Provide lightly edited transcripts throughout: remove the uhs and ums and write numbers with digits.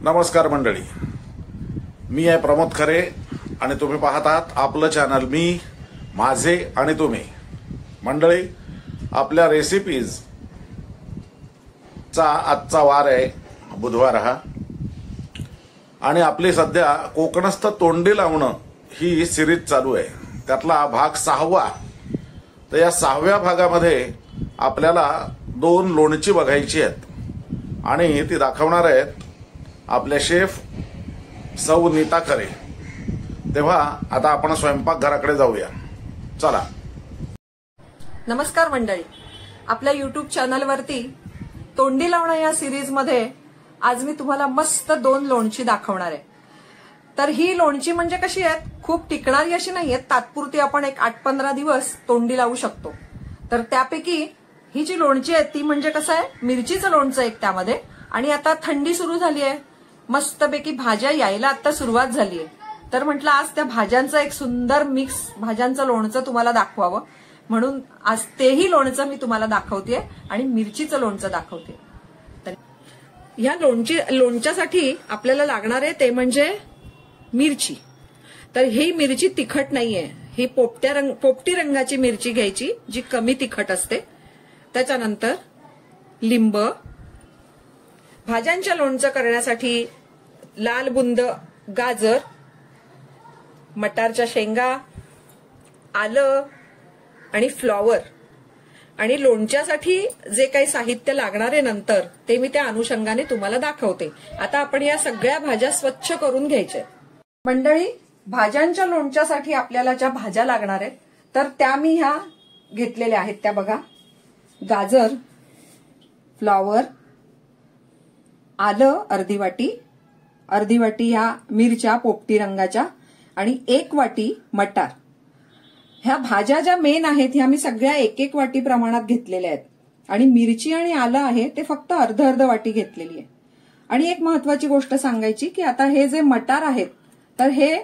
नमस्कार मंडळी, मी आहे प्रमोद खरे आणि तुम्ही पाहत आहात आपलं चॅनल मी माझे आणि तुम्ही. मंडळी, आपल्या रेसिपीज चा आजचा वार आहे बुधवार हा, आणि आपली सध्या कोकणस्थ तोंडी लावणं ही सिरीज चालू आहे. त्यातला भाग 6वा. तर या 6व्या भागामध्ये आपल्याला 2 लोणची बघायची आहेत आणि ती दाखवणार आहेत आपले शेफ सौ नीता खरे. तेव्हा आता आपण स्वयंपाकघराकडे जाऊया. चला. नमस्कार मंडळी, आपल्या युट्यूब चॅनलवरती तोंडी लावणं या सिरीज मध्ये आज मी तुम्हाला मस्त 2 लोणची दाखवणार आहे. तर ही लोणची म्हणजे कशी आहेत, खूप टिकणारी अशी नाहीये, तात्पुरती आपण एक 8-15 दिवस तोंडी लावू शकतो. तर त्यापैकी ही जी लोणची आहे ती म्हणजे कसं आहे, मिरचीचं लोणचं एक त्यामध्ये. आणि आता थंडी सुरू झाली आहे, मस्तपैकी भाज्या यायला आता सुरुवात झाली आहे. तर म्हटलं आज त्या भाज्यांचं एक सुंदर मिक्स भाज्यांचं लोणचं तुम्हाला दाखवावं, म्हणून आज तेही लोणचं मी तुम्हाला दाखवते आणि मिरचीचं लोणचं दाखवते. तर या लोणच्यासाठी आपल्याला लागणार आहे ते म्हणजे मिरची. तर ही मिरची तिखट नाहीये, ही पोपटी रंगाची मिरची घ्यायची जी कमी तिखट असते. त्याच्यानंतर लिंब, भाज्यांच्या लोणचं करण्यासाठी लाल बुंद गाजर, मटारच्या शेंगा, आलं आणि फ्लॉवर. आणि लोणच्यासाठी जे काही साहित्य लागणार आहे नंतर ते मी त्या अनुषंगाने तुम्हाला दाखवते. आता आपण या सगळ्या भाज्या स्वच्छ करून घ्यायच्या. मंडळी, भाज्यांच्या लोणच्यासाठी आपल्याला ज्या भाज्या लागणार आहेत तर त्या मी ह्या घेतलेल्या आहेत. त्या बघा, गाजर, फ्लॉवर, आलं अर्धी वाटी ह्या मिरच्या पोपटी रंगाच्या आणि 1 वाटी मटार. ह्या भाज्या ज्या मेन आहेत ह्या मी सगळ्या 1-1 वाटी प्रमाणात घेतलेल्या आहेत. आणि मिरची आणि आलं आहे ते फक्त अर्ध वाटी घेतलेली आहे. आणि एक महत्वाची गोष्ट सांगायची की आता हे जे मटार आहेत तर हे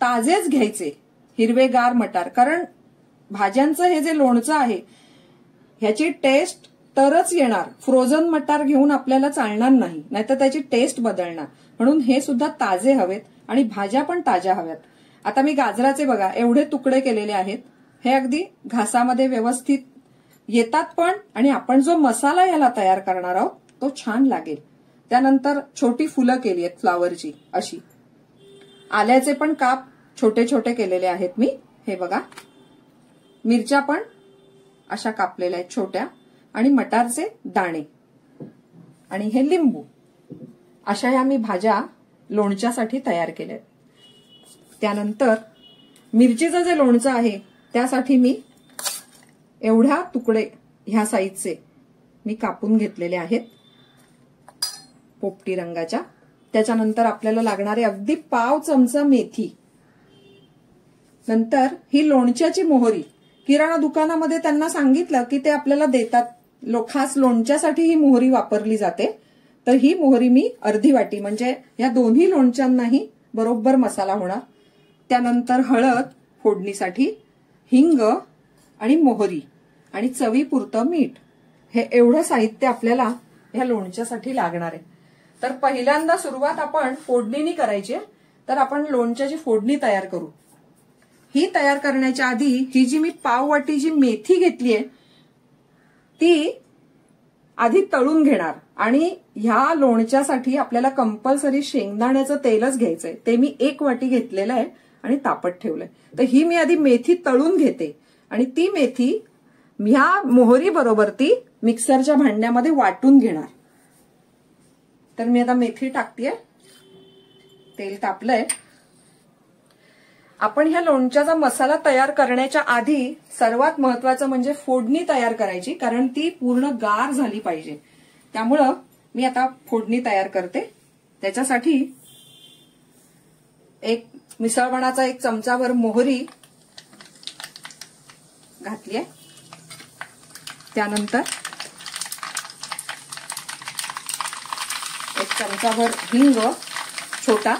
ताजेच घ्यायचे, हिरवेगार मटार. कारण भाज्यांचं हे जे लोणचं आहे ह्याची टेस्ट तरच येणार, फ्रोझन मटार घेऊन आपल्याला चालणार नाही, नाहीतर त्याची टेस्ट बदलणार. म्हणून हे सुद्धा ताजे हवेत आणि भाज्या पण ताज्या हव्यात. आता मी गाजराचे बघा एवढे तुकडे केलेले आहेत. हे अगदी घासामध्ये व्यवस्थित येतात पण, आणि आपण जो मसाला याला तयार करणार आहोत तो छान लागेल. त्यानंतर छोटी फुलं केली आहेत फ्लावरची अशी. आल्याचे पण काप छोटे छोटे केलेले आहेत मी. हे बघा, मिरच्या पण अशा कापलेल्या आहेत छोट्या, आणि मटारचे दाणे, आणि हे लिंबू. अशा ह्या मी भाज्या लोणच्यासाठी तयार केल्या. त्यानंतर मिरचीचं जे लोणचं आहे त्यासाठी मी एवढ्या तुकडे ह्या साईजचे मी कापून घेतलेले आहेत पोपटी रंगाच्या. त्याच्यानंतर आपल्याला लागणारे अगदी पाव चमचा मेथी. नंतर ही लोणच्याची मोहरी. किराणा दुकानामध्ये त्यांना सांगितलं की ते आपल्याला देतात, खास लोणच्यासाठी ही मोहरी वापरली जाते. तर ही मोहरी मी अर्धी वाटी, म्हणजे या दोन्ही लोणच्यांनाही बरोबर मसाला होणार. त्यानंतर हळद फोडणीसाठी, हिंग आणि मोहरी, आणि चवीपुरतं मीठ. हे एवढं साहित्य आपल्याला ह्या लोणच्यासाठी लागणार आहे. तर पहिल्यांदा सुरुवात आपण फोडणीने करायची आहे. तर आपण लोणच्याची फोडणी तयार करू. ही तयार करण्याच्या आधी ही जी मी पाव वाटी जी मेथी घेतली आहे ती आधी तळून घेणार. आणि ह्या लोणच्यासाठी आपल्याला कंपल्सरी शेंगदाण्याचं तेलच घ्यायचंय. ते मी 1 वाटी घेतलेलं आहे आणि तापत ठेवलंय. तर ही मी आधी मेथी तळून घेते आणि ती मेथी ह्या मोहरी बरोबर ती मिक्सरच्या भांड्यामध्ये वाटून घेणार. तर मी आता मेथी टाकतेय. तेल तापलंय. आपण ह्या लोणच्याचा मसाला तयार करण्याच्या आधी सर्वात महत्वाचं म्हणजे फोडणी तयार करायची, कारण ती पूर्ण गार झाली पाहिजे. त्यामुळं मी आता फोडणी तयार करते. त्याच्यासाठी एक मिसळपणाचा 1 चमचाभर मोहरी घातलीये. त्यानंतर 1 चमचाभर हिंग छोटा.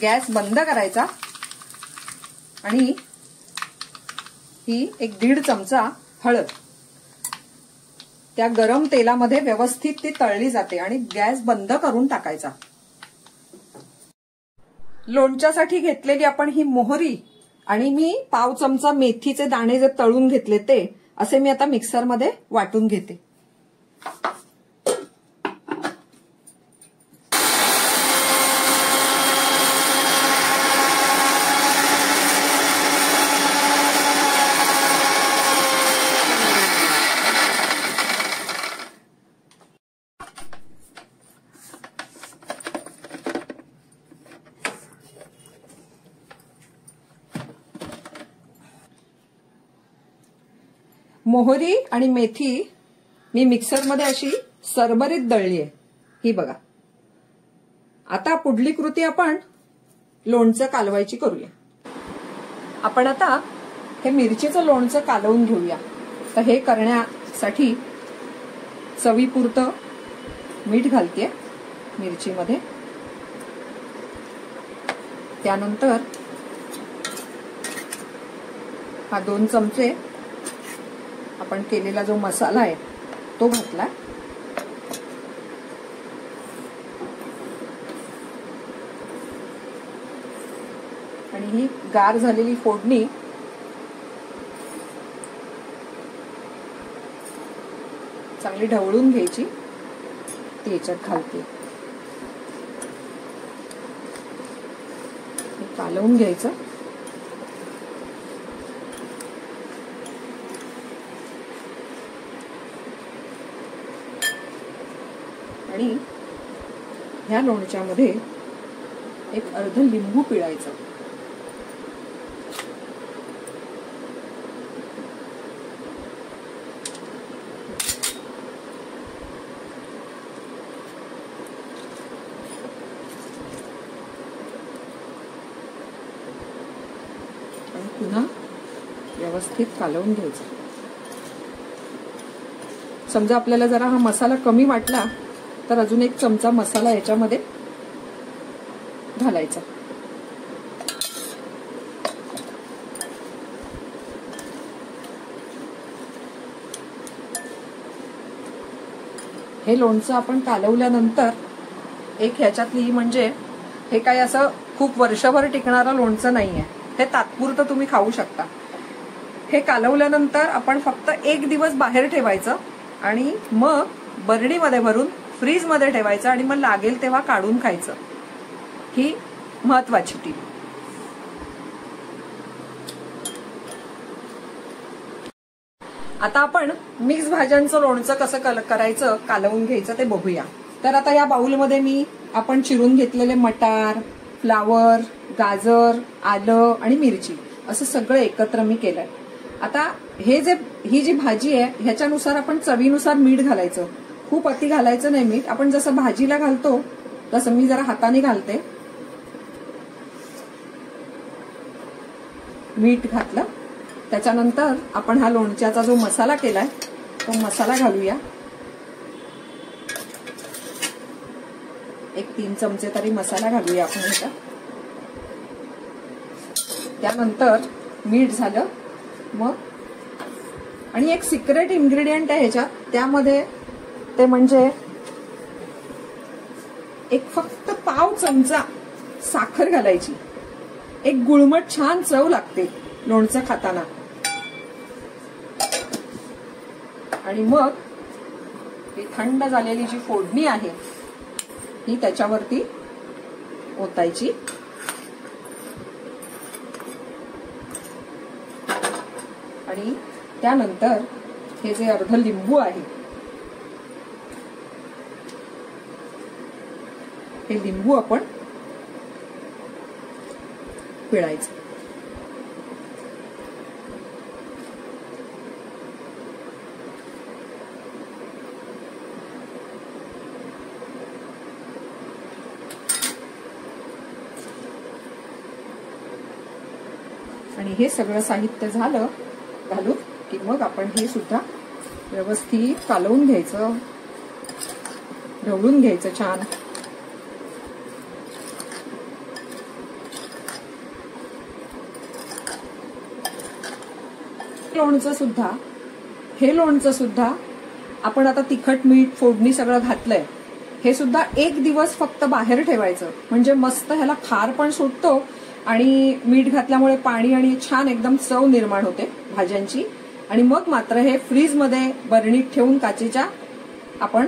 गॅस बंद करायचा आणि ही 1-1.5 चमचा हळद. त्या गरम तेलामध्ये व्यवस्थित ती तळली जाते आणि गॅस बंद करून टाकायचा. लोणच्यासाठी घेतलेली आपण ही मोहरी आणि मी पाव चमचा मेथीचे दाणे जे तळून घेतले ते असे मी आता मिक्सरमध्ये वाटून घेते. मोहरी आणि मेथी मी मिक्सरमध्ये अशी सरभरीत दळली आहे. ही बघा. आता पुढली कृती आपण लोणचं कालवायची करूया. आपण आता हे मिरचीचं लोणचं कालवून घेऊया. तर हे करण्यासाठी चवीपुरतं मीठ घालते मिरचीमध्ये. त्यानंतर हा 2 चमचे आपण केलेला जो मसाला आहे तो घातला. आणि ही गार झालेली फोडणी चांगली ढवळून घ्यायची. ती याच्यात घालते. कालवून घ्यायचं. आणि ह्या लोणच्यामध्ये एक अर्ध लिंबू पिळायचं. आणि पुन्हा व्यवस्थित कालवून घ्यायचं. समजा आपल्याला जरा हा मसाला कमी वाटला तर अजून 1 चमचा मसाला याच्यामध्ये घालायचा. हे लोणचं आपण कालवल्यानंतर एक ह्याच्यातली म्हणजे हे काही असं खूप वर्षभर टिकणारं लोणचं नाहीये. हे तात्पुरतं तुम्ही खाऊ शकता. हे कालवल्यानंतर आपण फक्त 1 दिवस बाहेर ठेवायचं आणि मग बरणीमध्ये भरून फ्रीज मध्ये ठेवायचं आणि मग लागेल तेव्हा काढून खायचं. ही महत्वाची टीप. आता आपण मिक्स भाज्यांचं लोणचं कसं करायचं, कालवून घ्यायचं ते बघूया. तर आता या बाउलमध्ये आपण चिरून घेतलेले मटार, फ्लावर, गाजर, आलं आणि मिरची असं सगळं एकत्र मी केलंय. आता ही जी भाजी आहे ह्याच्यानुसार आपण चवीनुसार मीठ घालायचं. खूप अति घालायचं नाही मीठ. आपण जसं भाजीला घालतो तसं मी जरा हाताने घालते. मीठ घातलं. त्याच्यानंतर आपण हा लोणच्याचा जो मसाला केलाय तो मसाला घालूया. 3 चमचे तरी मसाला घालूया आपण ह्याच्यात. त्यानंतर मीठ झालं. मग आणि एक सिक्रेट इन्ग्रेडियंट आहे ह्याच्यात. त्यामध्ये ते म्हणजे एक फक्त पाव चमचा साखर घालायची. एक गुळमट छान चव लागते लोणचं खाताना. आणि मग ही थंड झालेली जी फोडणी आहे ही त्याच्यावरती ओतायची. आणि त्यानंतर हे जे अर्ध लिंबू आहे हे लिंबू आपण पिळायचं. आणि हे सगळं साहित्य झालं घालून की मग आपण हे सुद्धा व्यवस्थित कालवून घ्यायचं, ढवळून घ्यायचं छान. हे लोणचं सुद्धा आपण आता तिखट मीठ फोडणी सगळं घातलंय, हे सुद्धा 1 दिवस फक्त बाहेर ठेवायचं, म्हणजे मस्त ह्याला खार पण सुटतो आणि मीठ घातल्यामुळे पाणी आणि छान एकदम चव निर्माण होते भाज्यांची. आणि मग मात्र हे फ्रीजमध्ये बरणीत ठेवून काचेच्या आपण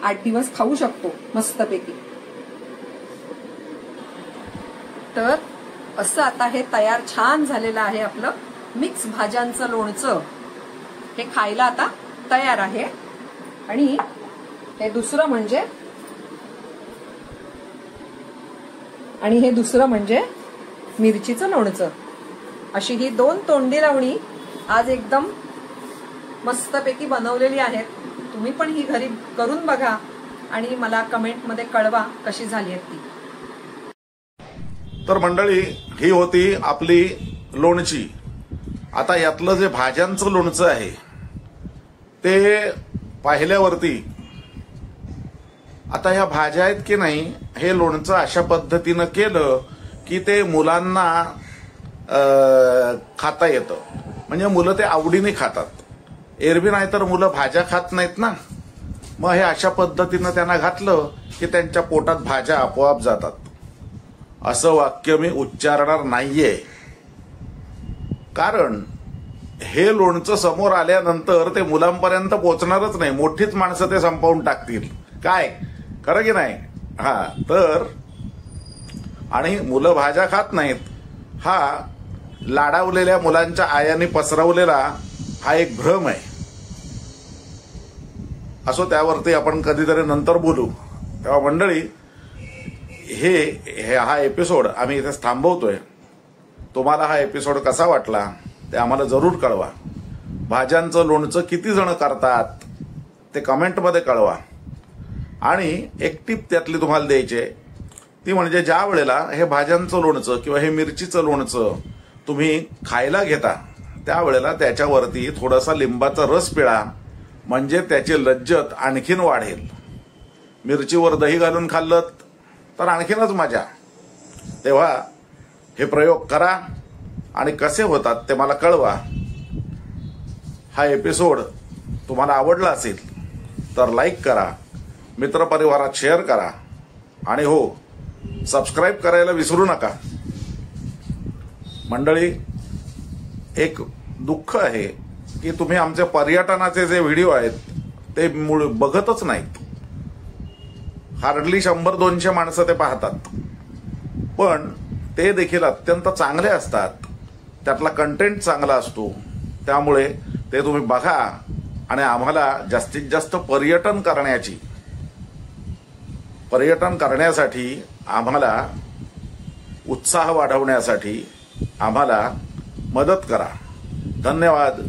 8 दिवस खाऊ शकतो मस्तपैकी. तर असं आता हे तयार छान झालेलं आहे आपलं मिक्स भाज्यांचं लोणचं. हे खायला आता तयार आहे. आणि हे दुसरं म्हणजे मिरचीचं लोणचं. अशी ही 2 तोंडी लावणी आज एकदम मस्तपैकी बनवलेली आहेत. तुम्ही पण ही घरी करून बघा आणि मला कमेंटमध्ये कळवा कशी झाली आहेत ती. तर मंडळी, ही होती आपली लोणची. आता यातलं जे भाज्यांचं लोणचं आहे ते पाहिल्यावरती आता ह्या भाज्या आहेत की नाही, हे लोणचं अशा पद्धतीनं केलं की ते मुलांना खाता येतं, म्हणजे मुलं ते आवडीने खातात. एरवी नाही तर मुलं भाज्या खात नाहीत ना. मग हे अशा पद्धतीनं त्यांना घातलं की त्यांच्या पोटात भाज्या आपोआप जातात. असं वाक्य मी उच्चारणार नाहीये, कारण हे लोणचं समोर आल्यानंतर ते मुलांपर्यंत पोहोचणारच नाही. मोठीच माणसं ते संपवून टाकतील. काय खरं की नाही? हा, तर आणि मुलं भाज्या खात नाहीत, हा लाडावलेल्या मुलांच्या आयाने पसरवलेला हा एक भ्रम आहे. असो, त्यावरती आपण कधीतरी नंतर बोलू. तेव्हा मंडळी, हा एपिसोड आम्ही इथे थांबवतोय. तुम्हाला हा एपिसोड कसा वाटला ते आम्हाला जरूर कळवा. भाज्यांचं लोणचं किती जण करतात ते कमेंटमध्ये कळवा. आणि एक टिप त्यातली तुम्हाला द्यायची आहे, ती म्हणजे ज्या वेळेला हे भाज्यांचं लोणचं किंवा हे मिरचीचं लोणचं तुम्ही खायला घेता त्यावेळेला त्याच्यावरती थोडासा लिंबाचा रस पिळा, म्हणजे त्याची लज्जत आणखीन वाढेल. मिरचीवर दही घालून खाल्लं तर आणखीनच मजा. तेव्हा हे प्रयोग करा आणि कसे होतात ते मला कळवा. हा एपिसोड तुम्हाला आवडला असेल तर लाईक करा, मित्रपरिवारात शेअर करा आणि हो, सबस्क्राईब करायला विसरू नका. मंडळी, एक दुःख आहे की तुम्ही आमचे पर्यटनाचे जे व्हिडिओ आहेत ते बघतच नाहीत. हार्डली 100-200 माणसं ते पाहतात, पण ते देखील अत्यंत चांगले असतात. त्यातला कंटेंट चांगला असतो, त्यामुळे ते तुम्ही बघा आणि आम्हाला जास्तीत जास्त पर्यटन करण्यासाठी आम्हाला उत्साह वाढवण्यासाठी आम्हाला मदत करा. धन्यवाद.